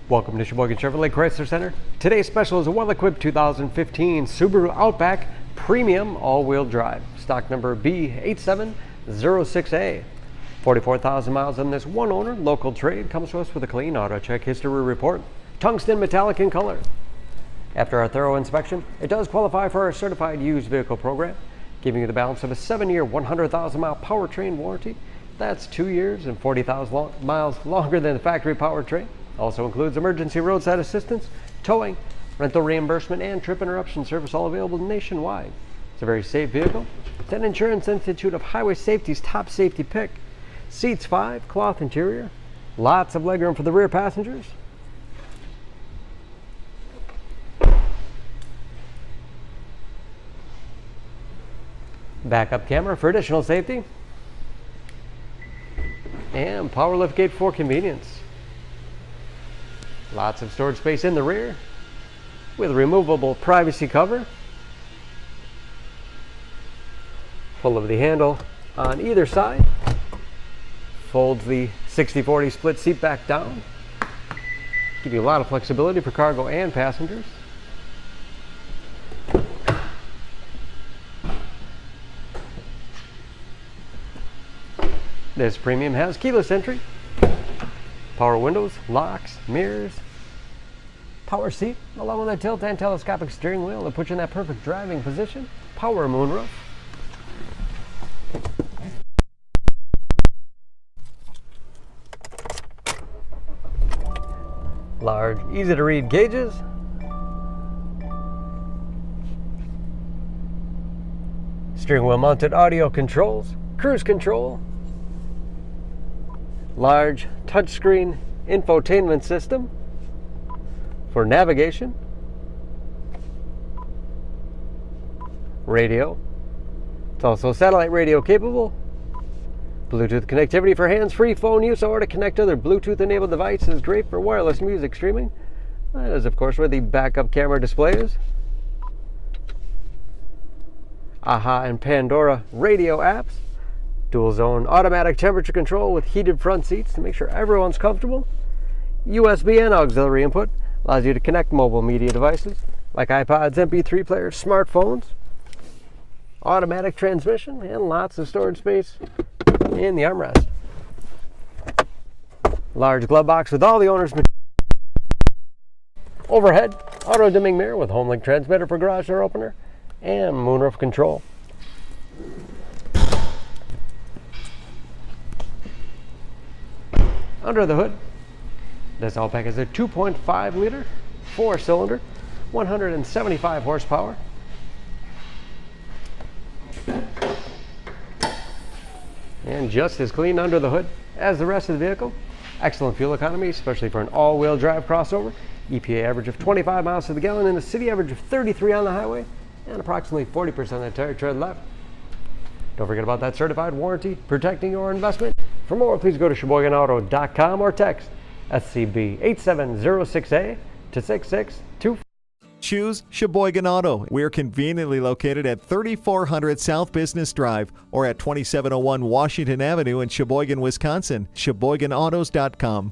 Welcome to Sheboygan Chevrolet Chrysler Center. Today's special is a well-equipped 2015 Subaru Outback Premium all-wheel drive. Stock number B8706A. 44,000 miles on this one owner. Local trade comes to us with a clean auto check history report. Tungsten metallic in color. After our thorough inspection, it does qualify for our certified used vehicle program, giving you the balance of a 7-year, 100,000-mile powertrain warranty. That's 2 years and 40,000 miles longer than the factory powertrain. Also includes emergency roadside assistance, towing, rental reimbursement, and trip interruption service, all available nationwide. It's a very safe vehicle. It's an Insurance Institute of Highway Safety's top safety pick. Seats 5, cloth interior, lots of legroom for the rear passengers. Backup camera for additional safety. And power lift gate for convenience. Lots of storage space in the rear with removable privacy cover. Pull of the handle on either side. Folds the 60/40 split seat back down. Give you a lot of flexibility for cargo and passengers. This Premium has keyless entry, power windows, locks, mirrors, power seat, along with a tilt and telescopic steering wheel to put you in that perfect driving position. Power moonroof. Large, easy to read gauges. Steering wheel mounted audio controls, cruise control. Large touchscreen infotainment system for navigation. Radio. It's also satellite radio capable. Bluetooth connectivity for hands-free phone use or to connect other Bluetooth-enabled devices. Great for wireless music streaming. That is, of course, where the backup camera display is. AHA and Pandora radio apps. Dual zone automatic temperature control with heated front seats to make sure everyone's comfortable. USB and auxiliary input allows you to connect mobile media devices like iPods, MP3 players, smartphones. Automatic transmission and lots of storage space in the armrest. Large glove box with all the owner's material. Overhead auto dimming mirror with home link transmitter for garage door opener and moonroof control. Under the hood, this Outback is a 2.5 liter, 4-cylinder, 175 horsepower. And just as clean under the hood as the rest of the vehicle. Excellent fuel economy, especially for an all-wheel drive crossover. EPA average of 25 miles to the gallon and a city average of 33 on the highway, and approximately 40% of the tire tread left. Don't forget about that certified warranty protecting your investment. For more, please go to SheboyganAuto.com or text SCB 8706A to 6624. Choose Sheboygan Auto. We're conveniently located at 3400 South Business Drive or at 2701 Washington Avenue in Sheboygan, Wisconsin. SheboyganAutos.com.